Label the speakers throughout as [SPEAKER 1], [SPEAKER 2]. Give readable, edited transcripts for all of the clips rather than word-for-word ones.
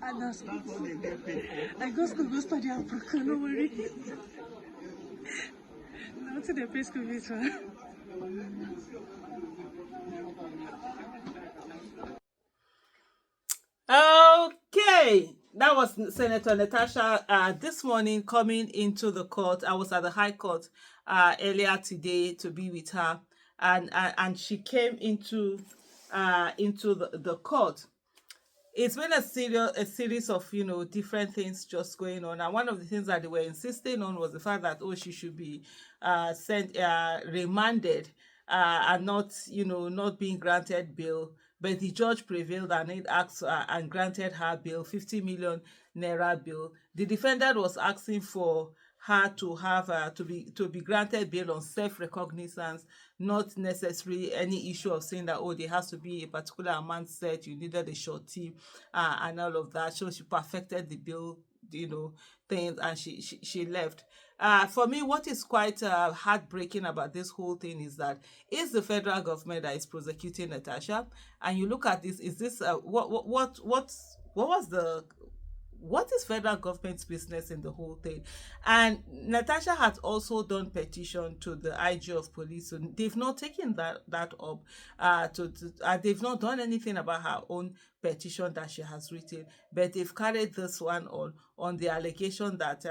[SPEAKER 1] And that's I go school, go study African, no worry. Now to the pay school fees. Okay, that was Senator Natasha this morning coming into the court. I was at the High Court earlier today to be with her, and she came into the court. It's been a series of different things just going on, and one of the things that they were insisting on was the fact that she should be remanded and not being granted bail. But the judge prevailed and it asked and granted her bail, 50 million naira bail. The defendant was asking for her to have to be granted bail on self-recognizance, not necessarily any issue of saying that there has to be a particular amount set, you needed a surety and all of that. So she perfected the bill things, and she left. For me, what is quite heartbreaking about this whole thing is that it's the federal government that is prosecuting Natasha, and you look at this, is this what is federal government's business in the whole thing? And Natasha has also done petition to the IG of police, so they've not taken that up. They've not done anything about her own petition that she has written, but they've carried this one on the allegation that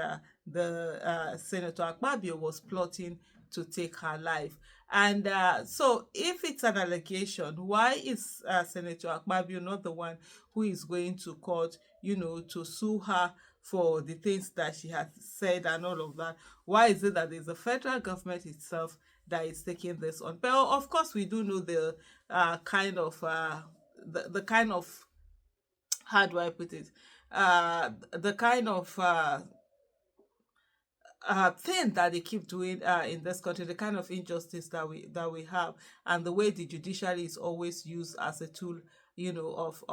[SPEAKER 1] the Senator Akpabio was plotting to take her life. And so if it's an allegation, why is Senator Akpabio not the one who is going to court, to sue her for the things that she has said and all of that? Why is it that there's the federal government itself that is taking this on? But of course, we do know the kind of how do I put it? The kind of thing that they keep doing in this country, the kind of injustice that we have, and the way the judiciary is always used as a tool, of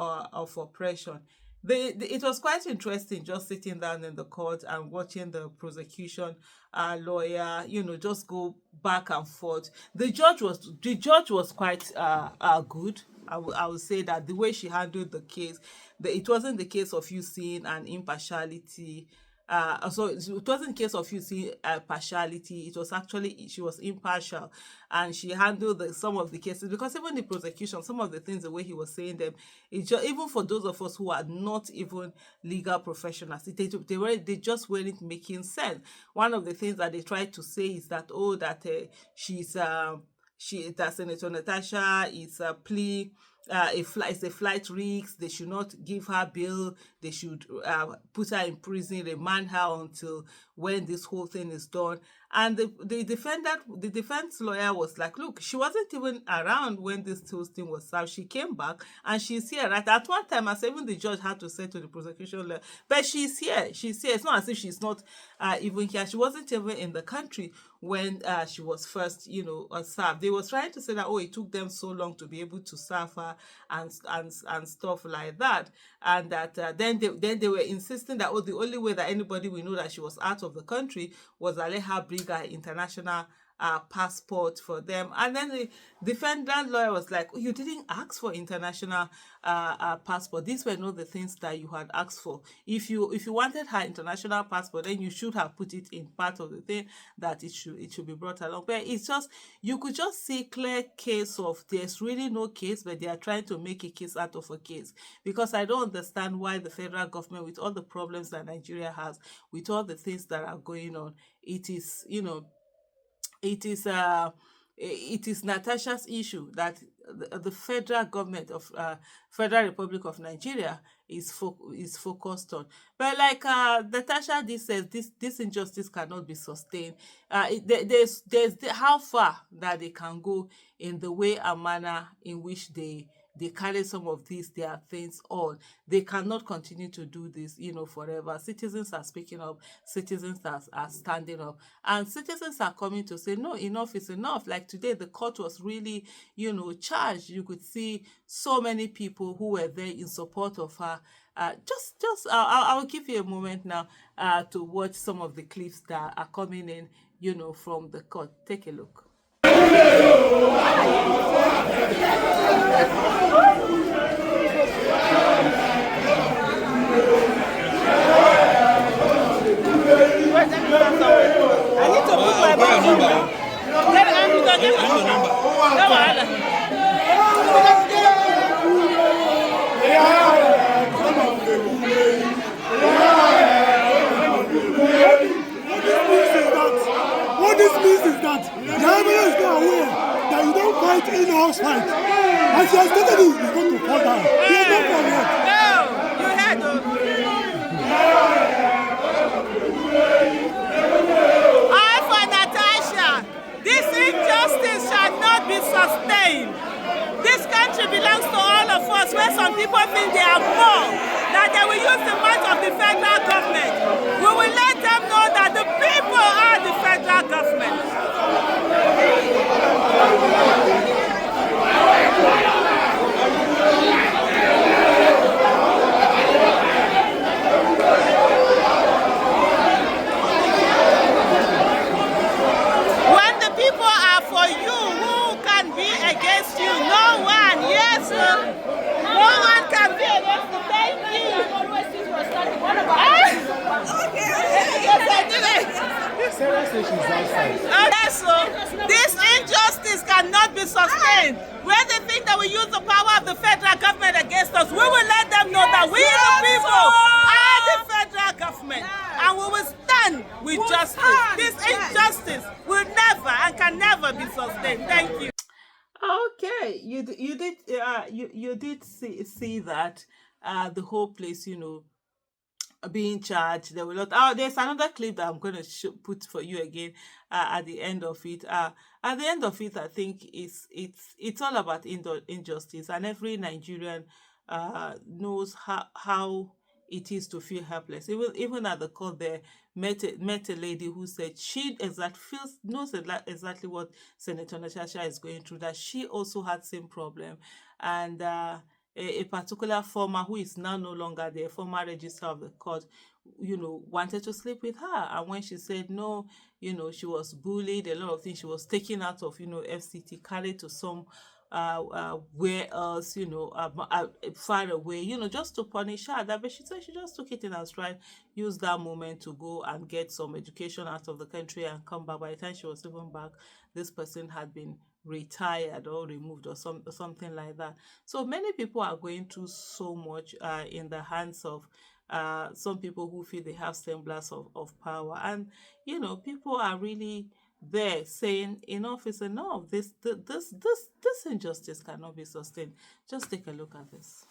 [SPEAKER 1] oppression. It was quite interesting just sitting down in the court and watching the prosecution lawyer, just go back and forth. The judge was quite good. I would say that the way she handled the case, it wasn't the case of you seeing an impartiality. So it wasn't a case of you seeing partiality. It was actually, she was impartial, and she handled some of the cases, because even the prosecution, some of the things, the way he was saying them, even for those of us who are not even legal professionals, they just weren't making sense. One of the things that they tried to say is that that Senator Natasha is a plea. It's a flight risk. They should not give her bail. They should put her in prison, remand her until when this whole thing is done. And the defense lawyer was like, look, she wasn't even around when this whole thing was served. She came back and she's here. Right at one time, as even the judge had to say to the prosecution lawyer, but she's here. She's here. It's not as if she's not even here. She wasn't even in the country when she was first, served. They was trying to say that, it took them so long to be able to serve her and stuff like that, and that then they were insisting that the only way that anybody will know that she was out of the country was to let her bring her international passport for them. And then the defendant lawyer was like, you didn't ask for international passport. These were not the things that you had asked for. If you wanted her international passport, then you should have put it in part of the thing that it should be brought along. But it's just, you could just see clear case of there's really no case, but they are trying to make a case out of a case. Because I don't understand why the federal government, with all the problems that Nigeria has, with all the things that are going on, it is Natasha's issue that the federal government of Federal Republic of Nigeria is focused on. But like Natasha says, this injustice cannot be sustained. There's how far that they can go in the way and manner in which they carry some of their things on. They cannot continue to do this, forever. Citizens are speaking up. Citizens are standing up. And citizens are coming to say, no, enough is enough. Like today, the court was really, charged. You could see so many people who were there in support of her. I'll give you a moment now to watch some of the clips that are coming in, from the court. Take a look.
[SPEAKER 2] What this means is that the Naira is not aware that you don't fight in-house fight. As he has stated, he's going to fall down. He is not fall yet.
[SPEAKER 1] No, you had to. I for Natasha, this injustice shall not be sustained. This country belongs to all of us, where some people think they are more, that they will use the might of the federal government. We will let them know that the people are the federal government. When the people are for you, who can be against you? No one. Yes, sir. No one can be against you. Thank you. Yes, I did it.
[SPEAKER 3] Sarah says she's outside.
[SPEAKER 1] Okay, so this injustice cannot be sustained. Where they think that we use the power of the federal government against us, we will let them know that we the people are the federal government, and we will stand with justice. This injustice will never and can never be sustained. Thank you. Okay, you did see that the whole place, being charged. There were lot. Oh, there's another clip that I'm going to put for you again at the end of it. At the end of it, I think it's all about injustice, and every Nigerian knows how it is to feel helpless. Even at the court, there met a lady who said she knows exactly what Senator Natasha is going through. That she also had same problem, and a particular former who is now no longer the former registrar of the court, wanted to sleep with her. And when she said no, she was bullied, a lot of things. She was taken out of, FCT, carried to some where else, far away, just to punish her. But she said she just took it in her stride, used that moment to go and get some education out of the country and come back. By the time she was even back, this person had been retired or removed or something like that. So many people are going through so much in the hands of some people who feel they have semblance of power, and people are really there saying enough is enough. This injustice cannot be sustained. Just take a look at this.